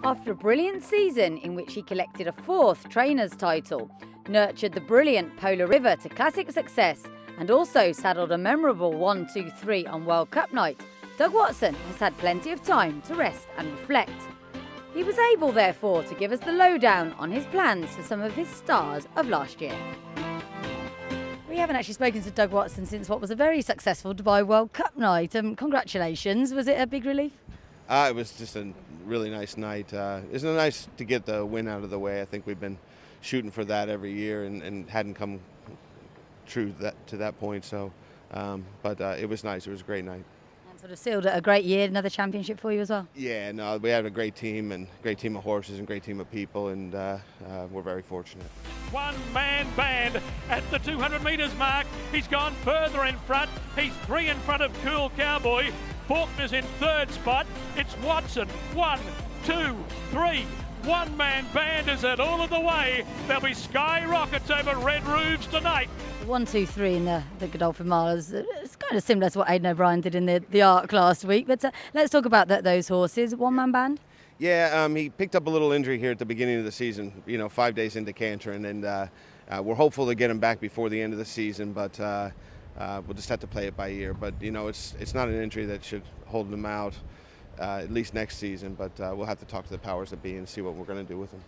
After a brilliant season in which he collected a 4th trainer's title, nurtured the brilliant Polar River to classic success, and also saddled a memorable 1-2-3 on World Cup night, Doug Watson has had plenty of time to rest and reflect. He was able, therefore, to give us the lowdown on his plans for some of his stars of last year. We haven't actually spoken to Doug Watson since what was a very successful Dubai World Cup night. Congratulations. Was it a big relief? It was just a really nice night. It was nice to get the win out of the way. I think we've been shooting for that every year and hadn't come true to that point. So, but it was nice. It was a great night. And sort of sealed a great year, another championship for you as well? Yeah, no, we had a great team of horses and great team of people, and we're very fortunate. One-man band at the 200 metres mark. He's gone further in front. He's 3 in front of Cool Cowboy. Faulkner's in 3rd spot. It's Watson. 1, 2, 3. One-man band is it all of the way. There'll be skyrockets over red roofs tonight. 1-2-3 in the Godolphin Mile it's kind of similar to what Aidan O'Brien did in the Arc last week. But let's talk about those horses. One-man band? Yeah, he picked up a little injury here at the beginning of the season, 5 days into Cantering, and we're hopeful to get him back before the end of the season, but we'll just have to play it by ear. But, it's not an injury that should hold him out at least next season, but we'll have to talk to the powers that be and see what we're going to do with him.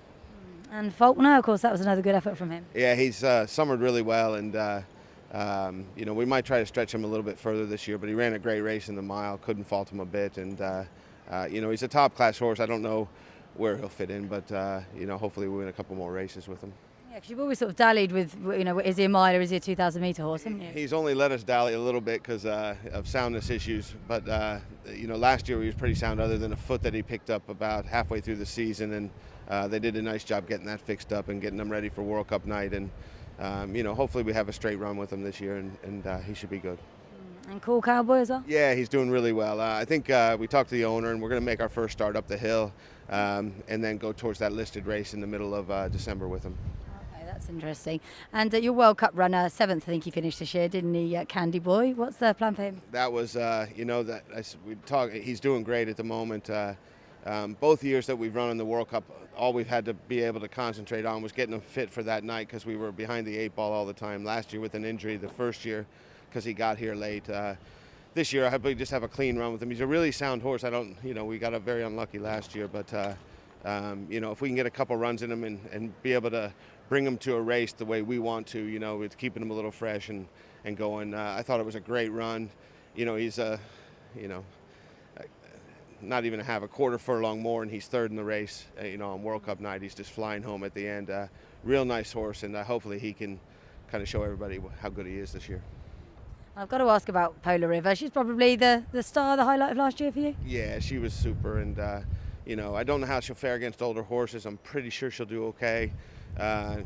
And Faulkner, of course, that was another good effort from him. Yeah, he's summered really well, and we might try to stretch him a little bit further this year, but he ran a great race in the mile, couldn't fault him a bit, and he's a top-class horse. I don't know where he'll fit in, but hopefully we'll win a couple more races with him. Yeah, because you've always sort of dallied with, is he a mile or is he a 2,000 metre horse, haven't you? He's only let us dally a little bit because of soundness issues, but last year he was pretty sound other than a foot that he picked up about halfway through the season, and they did a nice job getting that fixed up and getting him ready for World Cup night, and hopefully we have a straight run with him this year, and he should be good. And Cool Cowboy as well? Yeah, he's doing really well. I think we talked to the owner, and we're going to make our first start up the hill and then go towards that listed race in the middle of December with him. Okay, that's interesting. And your World Cup runner, 7th, I think he finished this year, didn't he, Candy Boy? What's the plan for him? That was, he's doing great at the moment. Both years that we've run in the World Cup, all we've had to be able to concentrate on was getting him fit for that night because we were behind the 8 ball all the time. Last year with an injury, the first year, because he got here late. This year, I hope we just have a clean run with him. He's a really sound horse. We got very unlucky last year, but if we can get a couple runs in him and be able to bring him to a race the way we want to, with keeping him a little fresh and going. I thought it was a great run. He's not even a quarter furlong more, and he's 3rd in the race. On World Cup night, he's just flying home at the end. Real nice horse, and hopefully he can kind of show everybody how good he is this year. I've got to ask about Polar River. She's probably the star, the highlight of last year for you? Yeah, she was super, and I don't know how she'll fare against older horses. I'm pretty sure she'll do okay.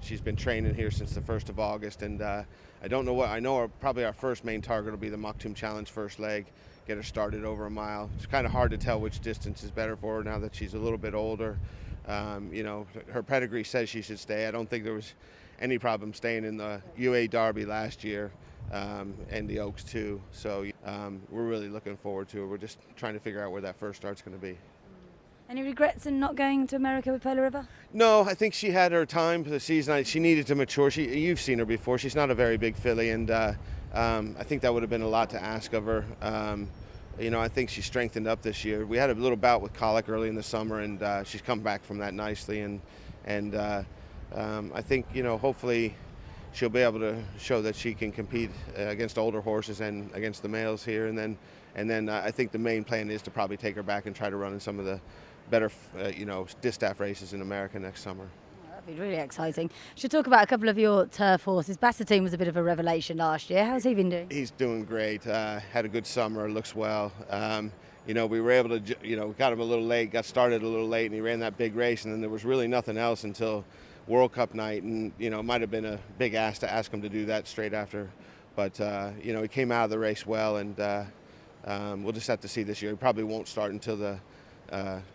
She's been training here since the 1st of August, and I don't know what. I know probably our first main target will be the Maktoum Challenge first leg, get her started over a mile. It's kind of hard to tell which distance is better for her now that she's a little bit older. Her pedigree says she should stay. I don't think there was any problem staying in the UA Derby last year. And the Oaks too, so we're really looking forward to it. We're just trying to figure out where that first start's going to be. Any regrets in not going to America with Polar River? No, I think she had her time for the season. She needed to mature. You've seen her before. She's not a very big filly, and I think that would have been a lot to ask of her. I think she strengthened up this year. We had a little bout with colic early in the summer, and she's come back from that nicely. And I think hopefully she'll be able to show that she can compete against older horses and against the males here, and then I think the main plan is to probably take her back and try to run in some of the better distaff races in America next summer. That'd be really exciting. Should talk about a couple of your turf horses. Bassettine was a bit of a revelation last year. How's he been doing? He's doing great. Had a good summer. Looks well. We were able to, got him a little late, got started a little late, and he ran that big race, and then there was really nothing else until World Cup night, and it might have been a big ask to ask him to do that straight after, but he came out of the race well, and we'll just have to see this year. He probably won't start until the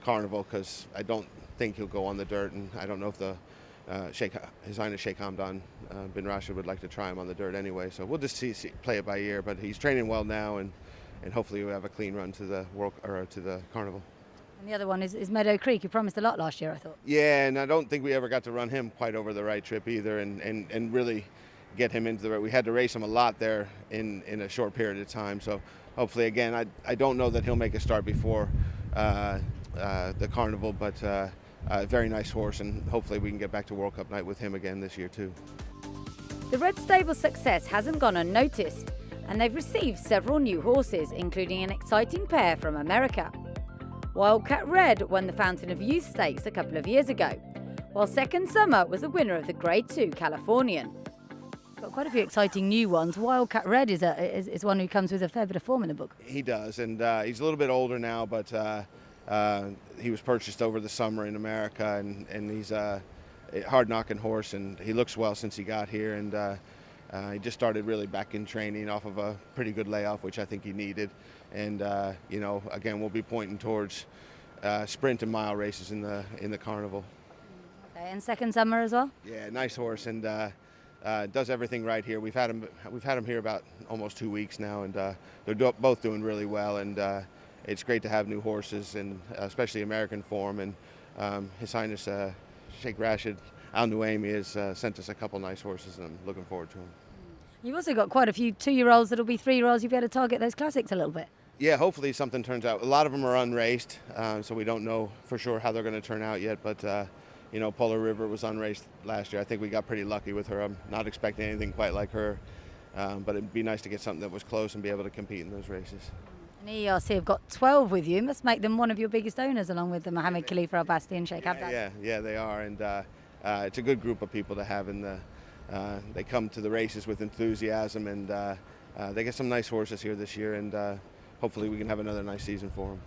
Carnival, because I don't think he'll go on the dirt, and I don't know if His Highness Sheikh Hamdan bin Rashid would like to try him on the dirt anyway, so we'll just play it by ear. But he's training well now, and hopefully we'll have a clean run to the Carnival. And the other one is Meadow Creek, who promised a lot last year, I thought. Yeah, and I don't think we ever got to run him quite over the right trip either, and really get him into the right. We had to race him a lot there in a short period of time. So hopefully, again, I don't know that he'll make a start before the Carnival, but a very nice horse, and hopefully we can get back to World Cup night with him again this year too. The Red Stable's success hasn't gone unnoticed, and they've received several new horses, including an exciting pair from America. Wildcat Red won the Fountain of Youth Stakes a couple of years ago, while Second Summer was the winner of the Grade 2 Californian. Got quite a few exciting new ones. Wildcat Red is one who comes with a fair bit of form in the book. He does, and he's a little bit older now, but he was purchased over the summer in America, and he's a hard-knocking horse, and he looks well since he got here, and he just started really back in training off of a pretty good layoff, which I think he needed. And again, we'll be pointing towards sprint and mile races in the Carnival. Okay, and Second Summer as well? Yeah, nice horse, and does everything right here. We've had him here about almost 2 weeks now, and they're both doing really well. And it's great to have new horses, and especially American form. And His Highness Sheikh Rashid Al Nuaimi has sent us a couple nice horses, and I'm looking forward to them. You've also got quite a few 2-year-olds that'll be 3-year-olds. You'll be able to target those classics a little bit. Yeah, hopefully something turns out. A lot of them are unraced, so we don't know for sure how they're going to turn out yet. But Polar River was unraced last year. I think we got pretty lucky with her. I'm not expecting anything quite like her, but it'd be nice to get something that was close and be able to compete in those races. And ERC have got 12 with you. Must make them one of your biggest owners, along with the Mohammed Khalifa Al Basti and Sheikh Abdad. Yeah, they are, and it's a good group of people to have in the. They come to the races with enthusiasm, and they get some nice horses here this year, and hopefully we can have another nice season for them.